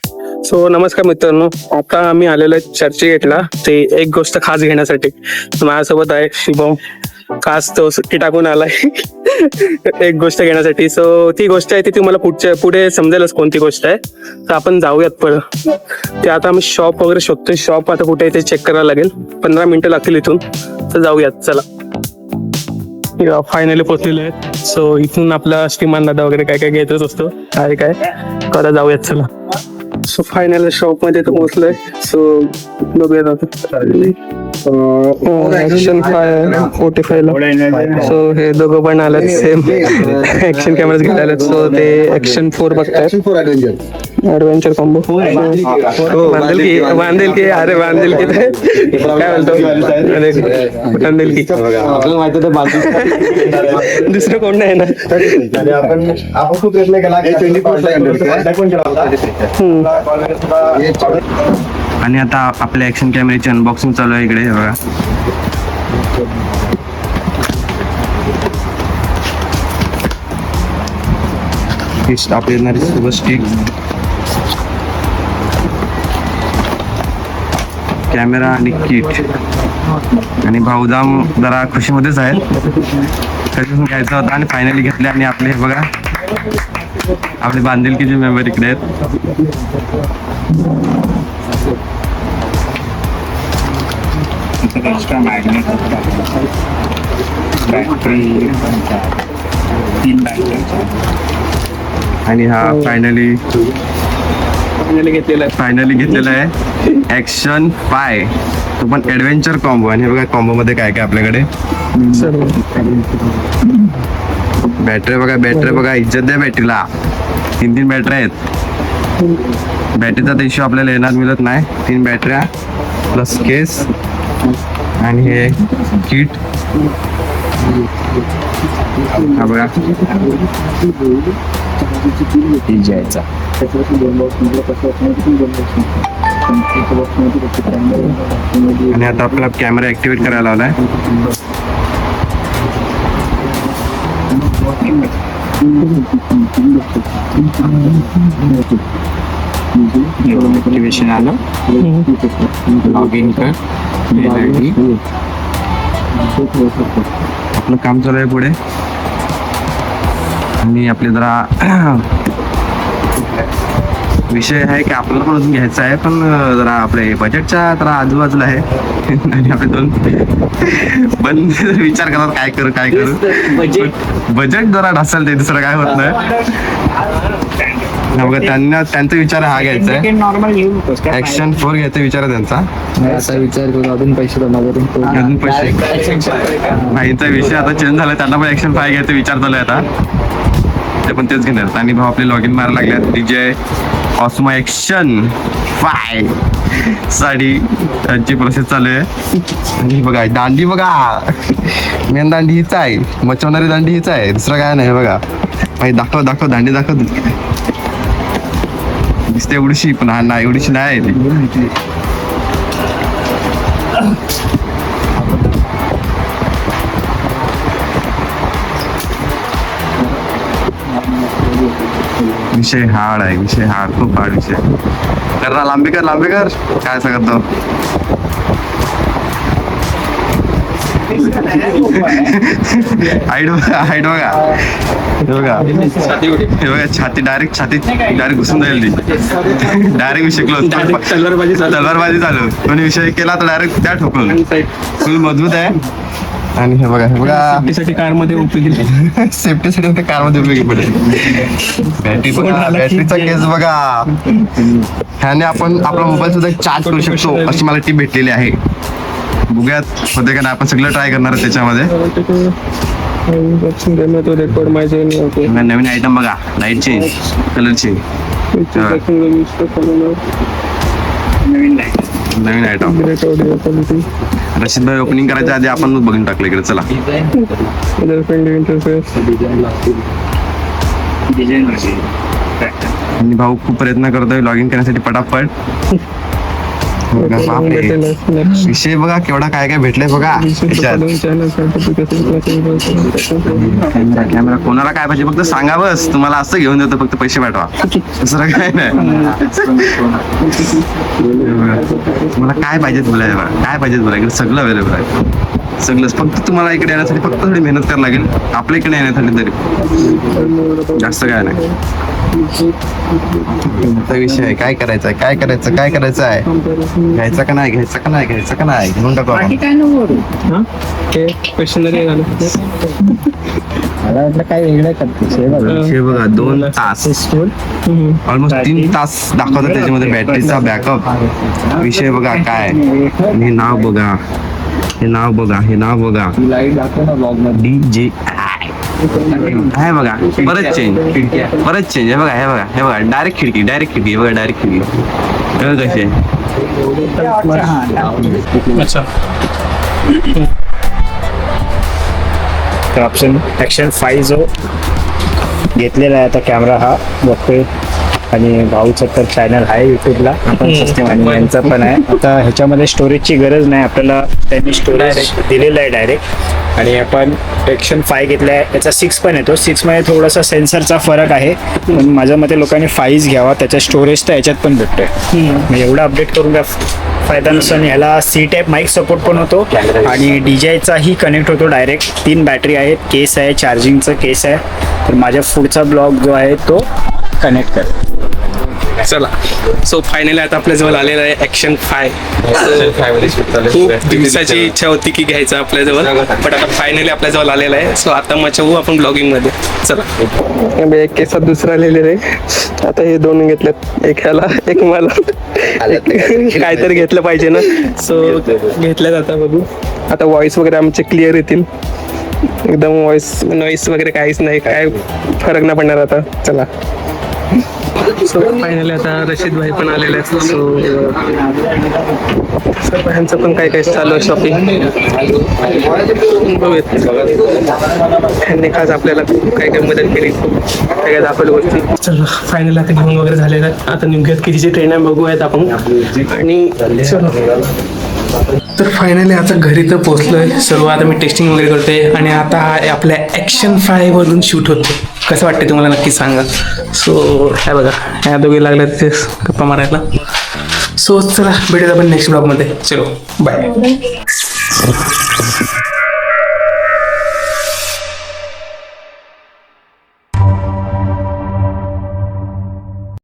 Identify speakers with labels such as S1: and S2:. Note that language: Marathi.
S1: सो नमस्कार मित्रांनो, आता आम्ही आलेलो आहे चर्चगेटला ते एक गोष्ट खास घेण्यासाठी. माझ्यासोबत आहे शुभम, खास तो सुट्टी टाकून आलाय एक गोष्ट घेण्यासाठी. सो ती गोष्ट आहे ती तुम्हाला पुढे समजेलच कोणती गोष्ट आहे. तर आपण जाऊयात पुढं. ते आता आम्ही शॉप वगैरे शोधतोय. शॉप आता कुठे आहे ते चेक करायला लागेल. 15 मिनिटं लागतील इथून. तर जाऊयात चला. फायनली पोहोचलेलो आहे. सो इथून आपला श्रीमान दादा वगैरे काय काय घेतच असतो. काय काय आता जाऊयात चला. सो फायनल शॉप मध्ये तर पोहोचलोय. सो बघूयात आता. ऍक्शन 45 ला. सो हे दोघं पण आलेत सेम ऍक्शन कॅमेराज घेऊन आलेत. सो ते ऍक्शन 4 बघतायत. ऍडव्हेंचर कॉम्बो बांधेल की अरे बांधेल की ते काय बोलतो बांधेल की दुसरं कोण नाही ना.
S2: आपण खूप प्रयत्न केला.
S3: आणि आता आपल्या ऍक्शन कॅमेऱ्याची अनबॉक्सिंग चालू आहे इकडे. हे बघा, आपली येणारी सर्व स्टिक, कॅमेरा आणि किट. आणि भाऊदाम जरा खुशीमध्येच आहेत. कधीपासून घ्यायचा होता आणि फायनली घेतले. आणि आपले हे बघा, आपले बांधिलकीचे मेंबर इकडे आहेत.
S4: Extra magnet, battery, 3 battery.
S3: आणि हा फायनली घेतलेला आहे ऍक्शन 5. तो पण ऍडव्हेंचर कॉम्बो. आणि हे बघा कॉम्बो मध्ये काय काय आपल्याकडे. बॅटरी बघा, इज्जत द्या बॅटरीला. 3 बॅटऱ्या आहेत. बॅटरीचा तर इश्यू आपल्याला येणार मिळत नाही. 3 बॅटऱ्या प्लस केस आणि हे किट. हा बघा, आणि आता आपला कॅमेरा ऍक्टिव्हेट करायला लावलाय.
S4: ॲक्टिवेशन आलं. लॉग इन कर. Mail ID.
S3: आपलं काम चालू आहे पुढे. आणि आपले जरा विषय आहे की आपल्याला पण अजून घ्यायचा आहे, पण जरा आपले बजेटच्या जरा आजूबाजूला आहे. आणि आपले दोन पण विचार करतात काय करू. बजेट जरा ढासल ते, दुसरं काय होत नाही. बघा, त्यांचा विचार हा घ्यायचा आहे.
S4: नॉर्मल घेऊ.
S3: ऍक्शन 4 घ्यायचा विचार आहे त्यांचा.
S2: असा विचार करून अजून पैसे
S3: अजून पैसे भाईचा विषय आता चेंज झाला. त्यांना पण ऍक्शन 5 घ्यायचा विचार चालू आहे आता. ते पण तेच घेणार. आणि भाऊ आपले लॉग इन मारायला लागल्यात. डीजे ऑस्मो ऍक्शन 5 साठी त्यांची प्रोसेस चालू आहे. आणि बघा दांडी, बघा मेन दांडी हीच आहे. मचवणारी दांडी हीच आहे, दुसरं काय नाही. बघा भाई, दाखव दांडी दाखव. दिसते एवढीशी, पण हा नाही एवढीशी नाही ती. विषय हार्ड आहे, खूप हार्ड विषय. कर ना, लांबी कर. काय असं करतो. हाईट बघा. हे बघा छाती डायरेक्ट घुसून जाईल ती. डायरेक्ट विषय क्लोज. तलवारबाजी चालू. कोणी विषय केला तर डायरेक्ट त्या ठोकून. फुल मजबूत आहे. आणि हे बघा
S1: सेफ्टीसाठी कारमध्ये उपयोगी
S3: सेफ्टीसाठी कारमध्ये उपयोगी पडेल. बॅटरीचा केस बघा. ह्याने आपण आपला मोबाईल सुद्धा चार्ज करू शकतो, अशी मला टीप भेटलेली आहे. बघूयात होते का नाही. आपण सगळं ट्राय करणार त्याच्यामध्ये. नवीन आयटम बघा, लाईट चेंज, कलर चेंज. नवीन आयटम. रशीद भाई ओपनिंग करायच्या आधी आपण बघून टाकलं इकडे. चला. आणि भाऊ खूप प्रयत्न करतोय लॉग इन करण्यासाठी पटापट. बापरे. विषय बघा केवढा काय काय भेटलंय बघा त्याच्यात. कॅमेरा कोणाला काय पाहिजे फक्त सांगा, बस तुम्हाला असं घेऊन देतो, फक्त पैसे पाठवा, दुसरं काय नाही. तुम्हाला काय पाहिजेत बोलायला बघा, काय पाहिजेत बोला, इकडे सगळं अवेलेबल आहे, सगळंच. फक्त तुम्हाला इकडे येण्यासाठी फक्त थोडी मेहनत करावी लागेल, आपल्या इकडे येण्यासाठी तरी जास्त काय नाही. विषय आहे काय करायचं आहे, काय करायचं, काय करायचं आहे, घ्यायचं का नाही, घ्यायचं का नाही, घ्यायचं का नाही, घेऊन टाकू आपण.
S1: क्वेश्चनरी झालं.
S2: मला वाटलं काय वेगळं करते
S3: हे बघा 2 तास ऑलमोस्ट 3 तास दाखवतात त्याच्यामध्ये बॅटरीचा बॅकअप. विषय बघा काय, हे नाव बघा, हे नाव बघा, हे नाव बघा, DJI आहे बघा. परत चेंज हे बघा, हे बघा, हे बघा, डायरेक्ट खिडकी, हे बघा, डायरेक्ट खिडकी. कसे
S1: अच्छा.
S5: तर ऑप्शन ॲक्शन 5 जो घेतलेला आहे आता कॅमेरा हा बघतोय, आणि भाऊचं तर चॅनल आहे यूट्यूबला आणि यांचं पण आहे. आता ह्याच्यामध्ये स्टोरेजची गरज नाही आपल्याला, त्यांनी स्टोरेज दिलेलं आहे डायरेक्ट. आणि आपण ॲक्शन 5 घेतला आहे, त्याचा 6 पण येतो. 6 मध्ये थोडासा सेन्सरचा फरक आहे, पण माझ्या मते लोकांनी 5 घ्यावा, त्याचा स्टोरेज तर याच्यात पण भेटतोय. मग एवढं अपडेट करून काय फायदा नसतो. आणि ह्याला C टाईप माईक सपोर्ट पण होतो, आणि DJIचाही कनेक्ट होतो डायरेक्ट. 3 बॅटरी आहेत, केस आहे, चार्जिंगचं केस आहे. तर माझ्या पुढचा ब्लॉग जो आहे तो कनेक्ट कर.
S1: चला, सो फायनली आता आपल्या जवळ आलेलं आहे ॲक्शन 5. खूप दिवसाची इच्छा होती की घ्यायचं आपल्याजवळ, बट आता फायनली आपल्याजवळ आलेलं आहे. सो आता मजा होऊ आपण ब्लॉगिंग मध्ये. चला, एक केसात दुसरा लिहिलेलं आहे. आता हे 2 घेतलेत, एक ह्याला एक मला. काहीतरी घेतलं पाहिजे ना, सो घेतल्यात. आता बघू, आता व्हॉइस वगैरे आमचे क्लिअर येतील एकदम, व्हॉइस नॉईस वगैरे काहीच नाही, काय फरक नाही पडणार आता. चला, सो फायनली आता रशीद भाई पण आलेले आहेत. सो ह्यांचं पण काय काय चालू आहे शॉपिंग, बघूयात. ह्यांनी खास आपल्याला काय काय मदत केली, काय काय दाखवल्या गोष्टी. चला, फायनली आता घेऊन वगैरे झालेलं आहे. आता निघूयात कितीची ट्रेन आहे बघूयात आपण. आणि चलो, तर फायनली आता घरी तर पोहोचलोय सर्व. आता मी टेस्टिंग वगैरे करतोय, आणि आता आपल्या ॲक्शन 5 वरून शूट होतो. कसं वाटतं तुम्हाला नक्की सांगा. सो काय बघा, ह्या दोघे लागल्या तिथे गप्पा मारायला. सो चला, भेटूया आपण नेक्स्ट ब्लॉगमध्ये. चलो, बाय.